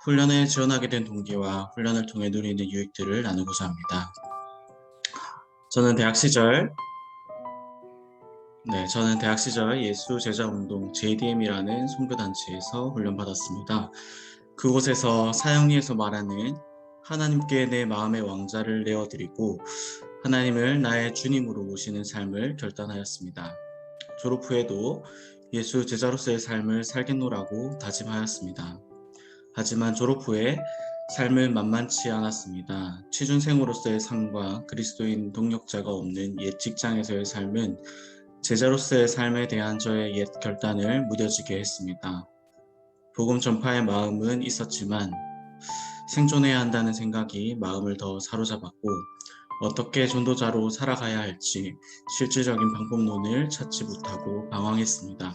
훈련에 지원하게 된 동기와 훈련을 통해 누리는 유익들을 나누고자 합니다. 저는 대학 시절 예수 제자 운동 JDM이라는 선교단체에서 훈련받았습니다. 그곳에서 사형리에서 말하는 하나님께 내 마음의 왕자를 내어드리고 하나님을 나의 주님으로 모시는 삶을 결단하였습니다. 졸업 후에도 예수 제자로서의 삶을 살겠노라고 다짐하였습니다. 하지만 졸업 후에 삶은 만만치 않았습니다. 취준생으로서의 삶과 그리스도인 동력자가 없는 옛 직장에서의 삶은 제자로서의 삶에 대한 저의 옛 결단을 무뎌지게 했습니다. 복음 전파의 마음은 있었지만 생존해야 한다는 생각이 마음을 더 사로잡았고 어떻게 전도자로 살아가야 할지 실질적인 방법론을 찾지 못하고 방황했습니다.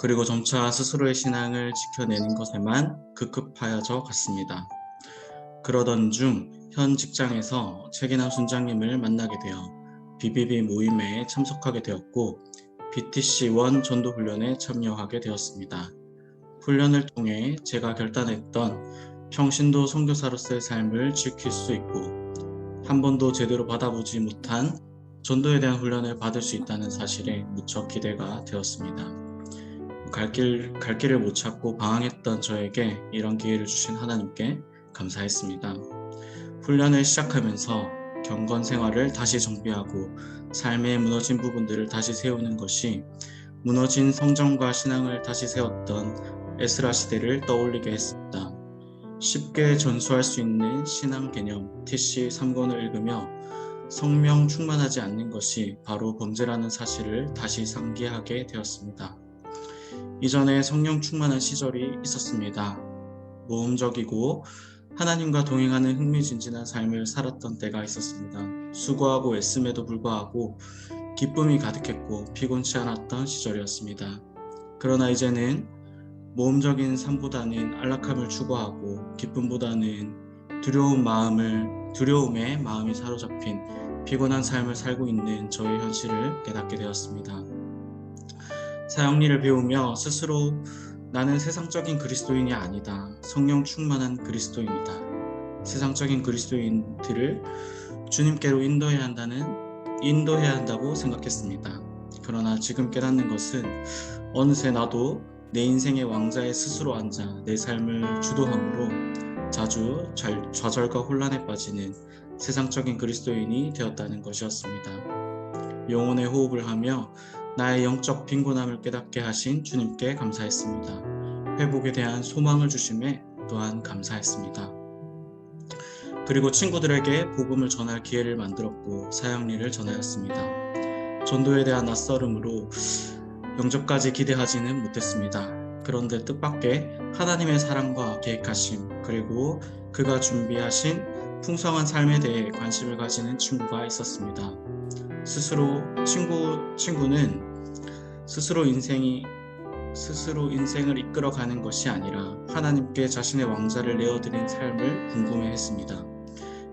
그리고 점차 스스로의 신앙을 지켜내는 것에만 급급하여져 갔습니다. 그러던 중 현 직장에서 최기남 순장님을 만나게 되어 BBB 모임에 참석하게 되었고 BTC1 전도훈련에 참여하게 되었습니다. 훈련을 통해 제가 결단했던 평신도 선교사로서의 삶을 지킬 수 있고 한 번도 제대로 받아보지 못한 전도에 대한 훈련을 받을 수 있다는 사실에 무척 기대가 되었습니다. 갈 길을 못 찾고 방황했던 저에게 이런 기회를 주신 하나님께 감사했습니다. 훈련을 시작하면서 경건 생활을 다시 정비하고 삶의 무너진 부분들을 다시 세우는 것이 무너진 성정과 신앙을 다시 세웠던 에스라 시대를 떠올리게 했습니다. 쉽게 전수할 수 있는 신앙 개념 TC 3권을 읽으며 성령 충만하지 않는 것이 바로 범죄라는 사실을 다시 상기하게 되었습니다. 이전에 성령 충만한 시절이 있었습니다. 모험적이고 하나님과 동행하는 흥미진진한 삶을 살았던 때가 있었습니다. 수고하고 애씀에도 불구하고 기쁨이 가득했고 피곤치 않았던 시절이었습니다. 그러나 이제는 모험적인 삶보다는 안락함을 추구하고 기쁨보다는 두려움에 마음이 사로잡힌 피곤한 삶을 살고 있는 저의 현실을 깨닫게 되었습니다. 사형리를 배우며 스스로 나는 세상적인 그리스도인이 아니다. 성령 충만한 그리스도인이다. 세상적인 그리스도인들을 주님께로 인도해야 한다고 생각했습니다. 그러나 지금 깨닫는 것은 어느새 나도 내 인생의 왕자에 스스로 앉아 내 삶을 주도함으로 자주 좌절과 혼란에 빠지는 세상적인 그리스도인이 되었다는 것이었습니다. 영혼의 호흡을 하며 나의 영적 빈곤함을 깨닫게 하신 주님께 감사했습니다. 회복에 대한 소망을 주심에 또한 감사했습니다. 그리고 친구들에게 복음을 전할 기회를 만들었고 사형리를 전하였습니다. 전도에 대한 낯설음으로 영접까지 기대하지는 못했습니다. 그런데 뜻밖의 하나님의 사랑과 계획하심 그리고 그가 준비하신 풍성한 삶에 대해 관심을 가지는 친구가 있었습니다. 친구는 스스로 인생을 이끌어가는 것이 아니라 하나님께 자신의 왕자를 내어드린 삶을 궁금해했습니다.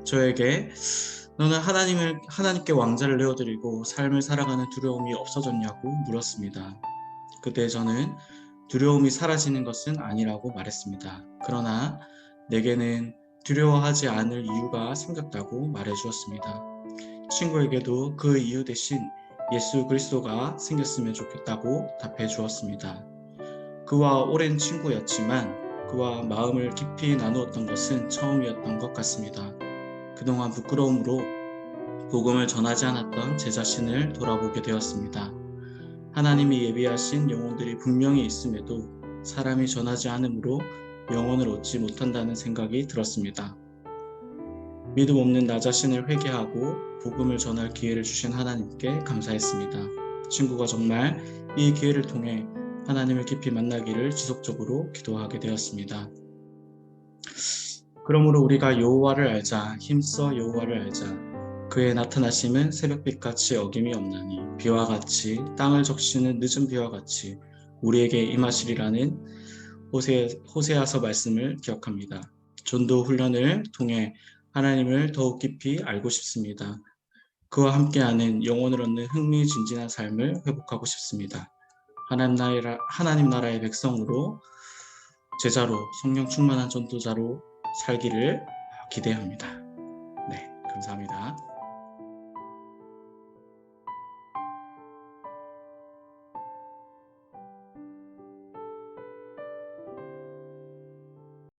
저에게 너는 하나님께 왕자를 내어드리고 삶을 살아가는 두려움이 없어졌냐고 물었습니다. 그때 저는 두려움이 사라지는 것은 아니라고 말했습니다. 그러나 내게는 두려워하지 않을 이유가 생겼다고 말해주었습니다. 친구에게도 그 이유 대신 예수 그리스도가 생겼으면 좋겠다고 답해 주었습니다. 그와 오랜 친구였지만 그와 마음을 깊이 나누었던 것은 처음이었던 것 같습니다. 그동안 부끄러움으로 복음을 전하지 않았던 제 자신을 돌아보게 되었습니다. 하나님이 예비하신 영혼들이 분명히 있음에도 사람이 전하지 않으므로 영혼을 얻지 못한다는 생각이 들었습니다. 믿음 없는 나 자신을 회개하고 복음을 전할 기회를 주신 하나님께 감사했습니다. 친구가 정말 이 기회를 통해 하나님을 깊이 만나기를 지속적으로 기도하게 되었습니다. 그러므로 우리가 여호와를 알자, 힘써 여호와를 알자. 그의 나타나심은 새벽빛같이 어김이 없나니 비와 같이 땅을 적시는 늦은 비와 같이 우리에게 임하시리라는 호세아서 말씀을 기억합니다. 전도 훈련을 통해 하나님을 더욱 깊이 알고 싶습니다. 그와 함께하는 영혼을 얻는 흥미진진한 삶을 회복하고 싶습니다. 하나님 나라의 백성으로 제자로 성령 충만한 전도자로 살기를 기대합니다. 네, 감사합니다.